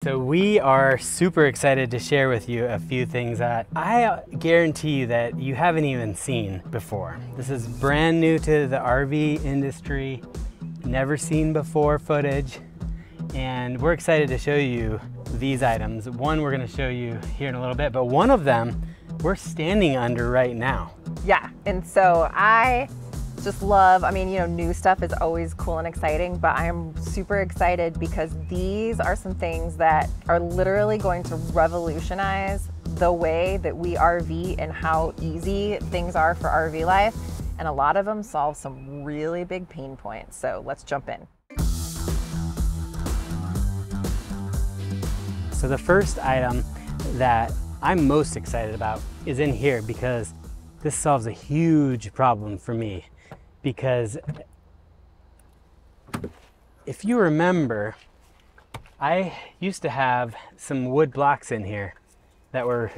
So we are super excited to share with you a few things that I guarantee you that you haven't even seen before. This is brand new to the RV industry, never seen before footage, and we're excited to show you these items. One we're going to show you here in a little bit, but one of them we're standing under right now. Yeah, and so I just love, new stuff is always cool and exciting, but I'm super excited because these are some things that are literally going to revolutionize the way that we RV and how easy things are for RV life. And a lot of them solve some really big pain points. So let's jump in. So the first item that I'm most excited about is in here because this solves a huge problem for me. Because if you remember, I used to have some wood blocks in here that were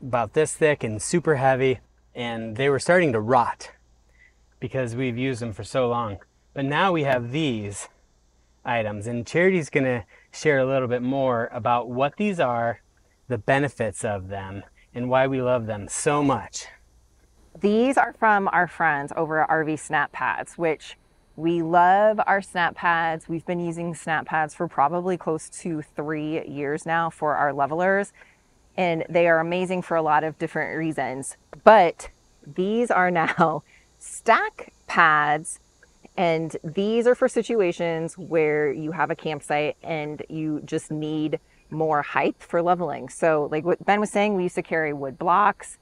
about this thick and super heavy, and they were starting to rot because we've used them for so long. But now we have these items, and Charity's gonna share a little bit more about what these are, the benefits of them, and why we love them so much. These are from our friends over at RV Snapads, which we love our Snapads. We've been using Snapads for probably close to 3 years now for our levelers, and they are amazing for a lot of different reasons. But these are now Stakpads, and these are for situations where you have a campsite and you just need more height for leveling. So like what Ben was saying, we used to carry wood blocks.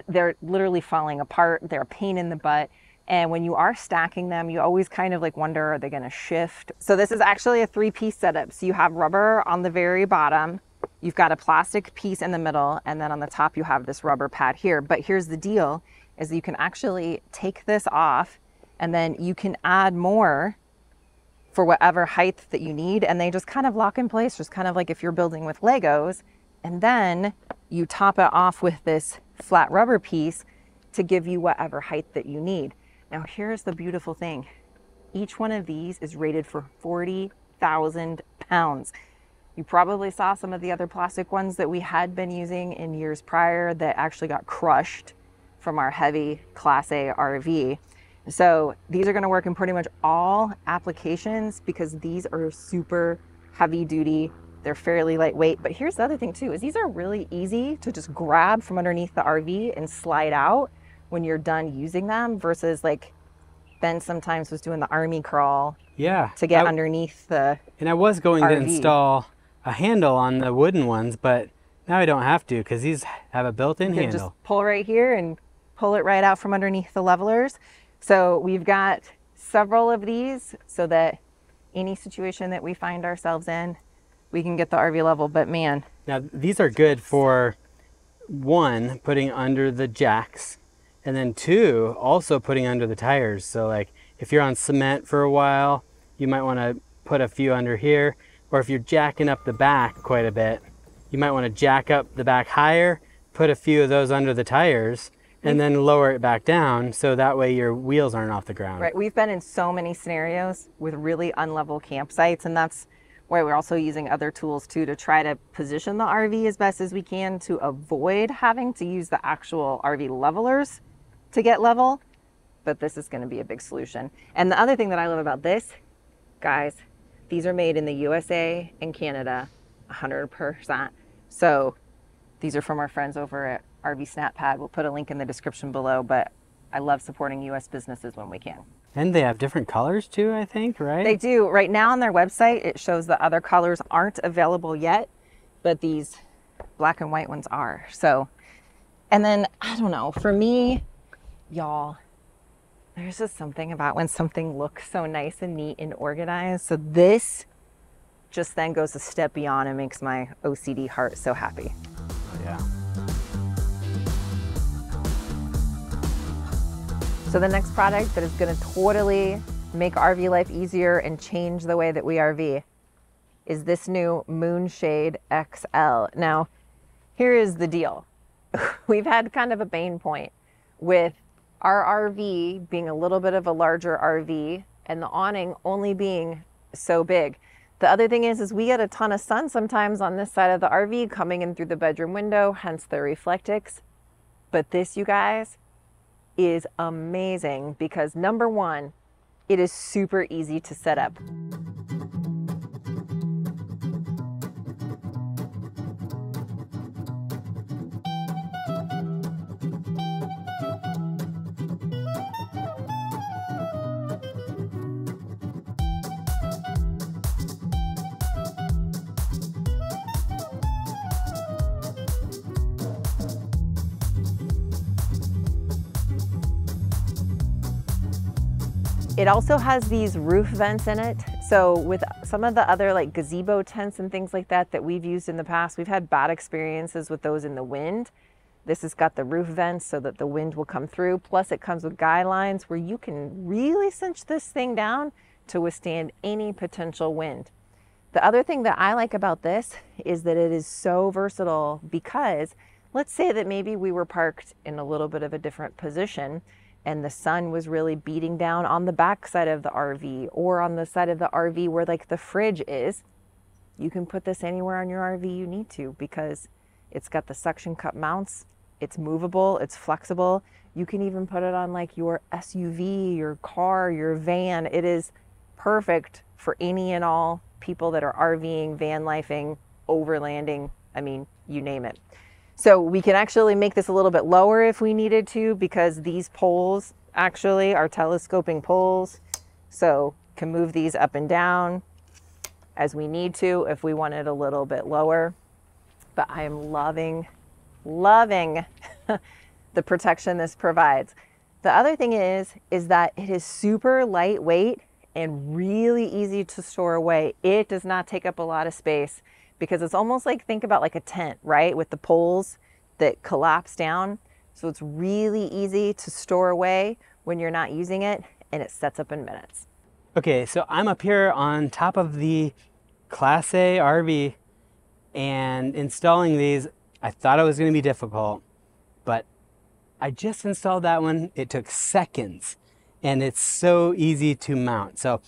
They're literally falling apart. They're a pain in the butt. And when you are stacking them, you always kind of like wonder, are they going to shift? So this is actually a 3-piece setup. So you have rubber on the very bottom, you've got a plastic piece in the middle, and then on the top you have this rubber pad here. But here's the deal, is you can actually take this off and then you can add more for whatever height that you need. And they just kind of lock in place, just kind of like if you're building with Legos. And then you top it off with this flat rubber piece to give you whatever height that you need. Now here's the beautiful thing. Each one of these is rated for 40,000 pounds. You probably saw some of the other plastic ones that we had been using in years prior that actually got crushed from our heavy Class A RV. So these are going to work in pretty much all applications because these are super heavy duty. They're fairly lightweight, but here's the other thing too, is these are really easy to just grab from underneath the RV and slide out when you're done using them versus like Ben sometimes was doing the army crawl to get underneath the And I was going RV. to install a handle on the wooden ones, but now I don't have to because these have a built-in handle. Just pull right here and pull it right out from underneath the levelers. So we've got several of these so that any situation that we find ourselves in, we can get the RV level. But man, now these are good for 1, putting under the jacks, and then 2, also putting under the tires. So like if you're on cement for a while, you might want to put a few under here, or if you're jacking up the back quite a bit, you might want to jack up the back higher, put a few of those under the tires, and then lower it back down so that way your wheels aren't off the ground. Right, we've been in so many scenarios with really unlevel campsites, and that's why we're also using other tools too to try to position the RV as best as we can to avoid having to use the actual RV levelers to get level. But this is going to be a big solution. And the other thing that I love about this, guys, these are made in the USA and Canada 100%. So these are from our friends over at RV Snapad. We'll put a link in the description below, but I love supporting US businesses when we can. And they have different colors too, I think, right? They do. Right now on their website, it shows that other colors aren't available yet, but these black and white ones are. So, and then, I don't know, for me, y'all, there's just something about when something looks so nice and neat and organized. So this just then goes a step beyond and makes my OCD heart so happy. Oh, yeah. So the next product that is going to totally make RV life easier and change the way that we RV is this new Moonshade XL. Now, here is the deal. We've had kind of a pain point with our RV being a little bit of a larger RV and the awning only being so big. The other thing is we get a ton of sun sometimes on this side of the RV coming in through the bedroom window, hence the Reflectix. But this, you guys, is amazing because number one, it is super easy to set up. It also has these roof vents in it. So with some of the other like gazebo tents and things like that we've used in the past, we've had bad experiences with those in the wind. This has got the roof vents so that the wind will come through. Plus it comes with guy lines where you can really cinch this thing down to withstand any potential wind. The other thing that I like about this is that it is so versatile because let's say that maybe we were parked in a little bit of a different position and the sun was really beating down on the back side of the RV or on the side of the RV where like the fridge is. You can put this anywhere on your RV you need to because it's got the suction cup mounts. It's movable, it's flexible. You can even put it on like your SUV, your car, your van. It is perfect for any and all people that are RVing, van lifing, overlanding. I mean, you name it. So we can actually make this a little bit lower if we needed to because these poles actually are telescoping poles. So can move these up and down as we need to if we want it a little bit lower. But I am loving the protection this provides. The other thing is that it is super lightweight and really easy to store away. It does not take up a lot of space because it's almost like, think about like a tent, right? With the poles that collapse down. So it's really easy to store away when you're not using it and it sets up in minutes. Okay, so I'm up here on top of the Class A RV and installing these. I thought it was going to be difficult, but I just installed that one. It took seconds and it's so easy to mount. So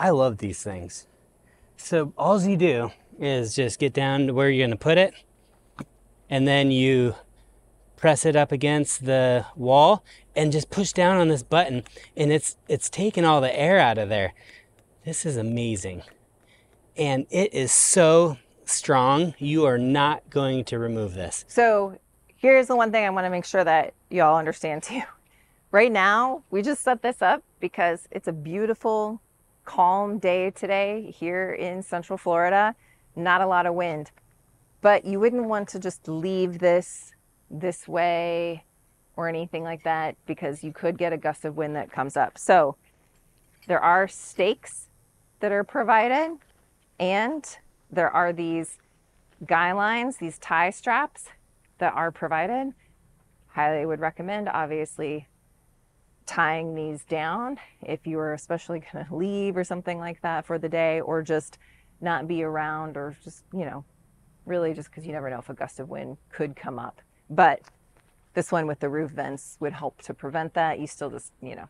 I love these things. So all you do is just get down to where you're going to put it and then you press it up against the wall and just push down on this button and it's taking all the air out of there. This is amazing. And it is so strong. You are not going to remove this. So here's the one thing I want to make sure that y'all understand too. Right now, we just set this up because it's a beautiful, calm day today here in Central Florida. Not a lot of wind, but you wouldn't want to just leave this way or anything like that because you could get a gust of wind that comes up. So there are stakes that are provided and there are these guy lines, these tie straps that are provided. Highly would recommend, obviously, tying these down if you are especially going to leave or something like that for the day or just not be around or just, you know, really just because you never know if a gust of wind could come up. But this one with the roof vents would help to prevent that. You still just, you know,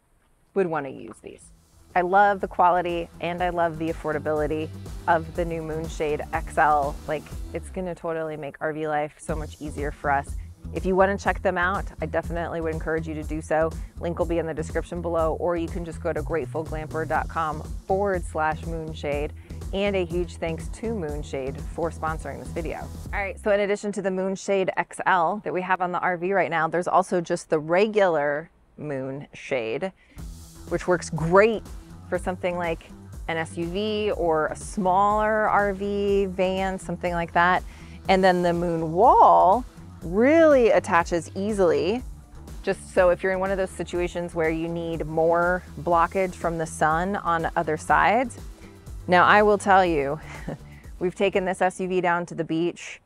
would want to use these. I love the quality and I love the affordability of the new Moonshade XL. Like, it's going to totally make RV life so much easier for us. If you want to check them out, I definitely would encourage you to do so. Link will be in the description below, or you can just go to gratefulglamper.com/Moonshade. And a huge thanks to Moonshade for sponsoring this video. All right, so in addition to the Moonshade XL that we have on the RV right now, there's also just the regular Moonshade, which works great for something like an SUV or a smaller RV, van, something like that. And then the Moon Wall really attaches easily, just so if you're in one of those situations where you need more blockage from the sun on other sides. Now, I will tell you, we've taken this SUV down to the beach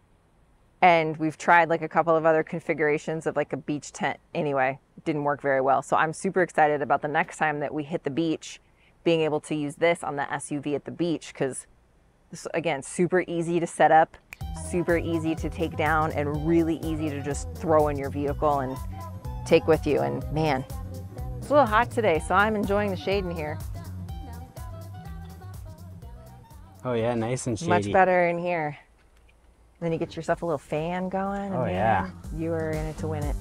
and we've tried like a couple of other configurations of like a beach tent. Anyway, it didn't work very well. So I'm super excited about the next time that we hit the beach, being able to use this on the SUV at the beach, because this, again, super easy to set up, super easy to take down, and really easy to just throw in your vehicle and take with you. And man, it's a little hot today, so I'm enjoying the shade in here. Oh yeah, nice and shady. Much better in here. Then you get yourself a little fan going. Oh and yeah. You are in it to win it.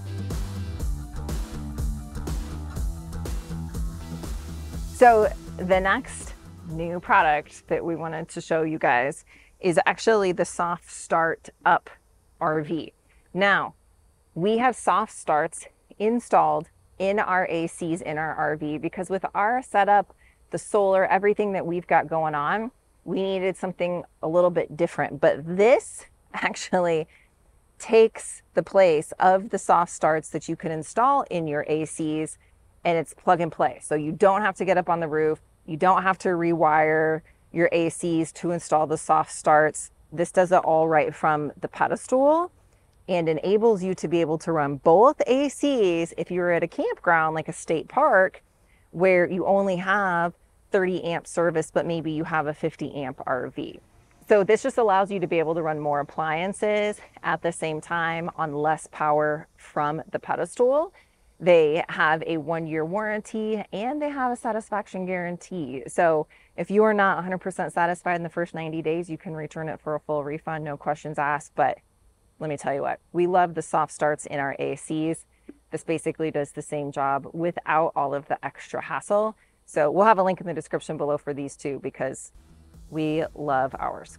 So the next new product that we wanted to show you guys is actually the SoftStart UP RV. Now, we have soft starts installed in our ACs in our RV because with our setup, the solar, everything that we've got going on, we needed something a little bit different. But this actually takes the place of the soft starts that you can install in your ACs, and it's plug and play. So you don't have to get up on the roof. You don't have to rewire your ACs to install the soft starts. This does it all right from the pedestal and enables you to be able to run both ACs if you're at a campground like a state park where you only have 30 amp service, but maybe you have a 50 amp RV. So this just allows you to be able to run more appliances at the same time on less power from the pedestal. They have a 1-year warranty and they have a satisfaction guarantee. So if you are not 100% satisfied in the first 90 days, you can return it for a full refund, no questions asked. But let me tell you what, we love the soft starts in our ACs. This basically does the same job without all of the extra hassle. So we'll have a link in the description below for these two because we love ours.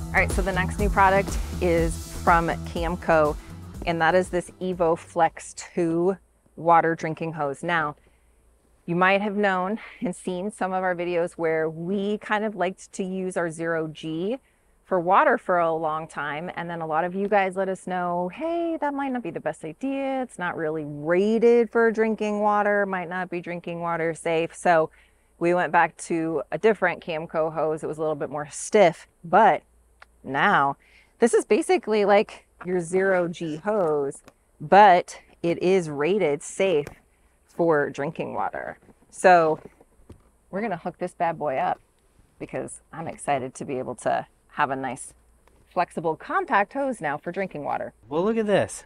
All right, so the next new product is from Camco, and that is this Evo Flex 2 water drinking hose. Now, you might have known and seen some of our videos where we kind of liked to use our 0G for water for a long time. And then a lot of you guys let us know, hey, that might not be the best idea. It's not really rated for drinking water, might not be drinking water safe. So we went back to a different Camco hose. It was a little bit more stiff, but now this is basically like your 0G hose, but it is rated safe for drinking water. So we're gonna hook this bad boy up because I'm excited to be able to have a nice flexible compact hose now for drinking water. Well, look at this.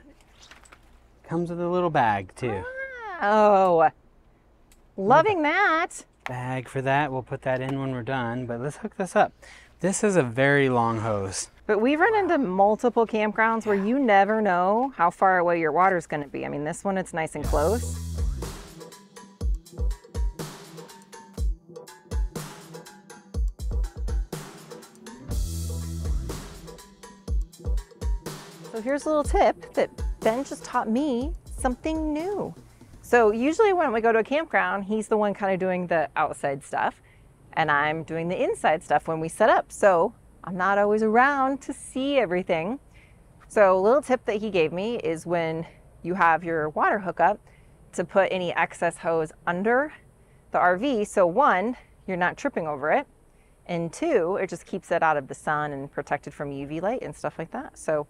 Comes with a little bag too. Oh, loving that. Bag for that. We'll put that in when we're done, but let's hook this up. This is a very long hose. But we've run into multiple campgrounds where you never know how far away your water's gonna be. I mean, this one, it's nice and close. So here's a little tip that Ben just taught me something new. So usually when we go to a campground, he's the one kind of doing the outside stuff and I'm doing the inside stuff when we set up. So I'm not always around to see everything. So a little tip that he gave me is when you have your water hookup to put any excess hose under the RV. So one, you're not tripping over it. And two, it just keeps it out of the sun and protected from UV light and stuff like that. So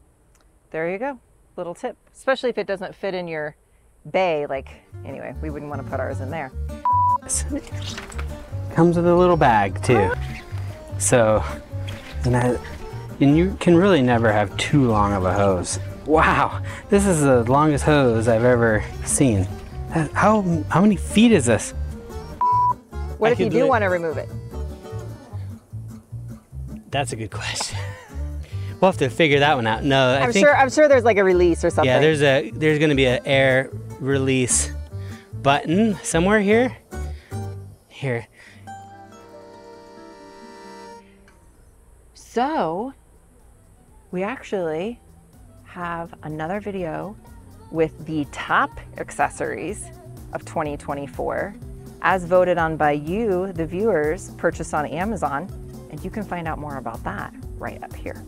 there you go, little tip, especially if it doesn't fit in your bay. Like, anyway, we wouldn't want to put ours in there. Comes with a little bag too. So, and you can really never have too long of a hose. Wow, this is the longest hose I've ever seen. How many feet is this? What if you do want to remove it? That's a good question. We'll have to figure that one out. No, I'm sure there's like a release or something. Yeah, there's going to be an air release button somewhere here. Here. So we actually have another video with the top accessories of 2024 as voted on by you, the viewers, purchased on Amazon, and you can find out more about that right up here.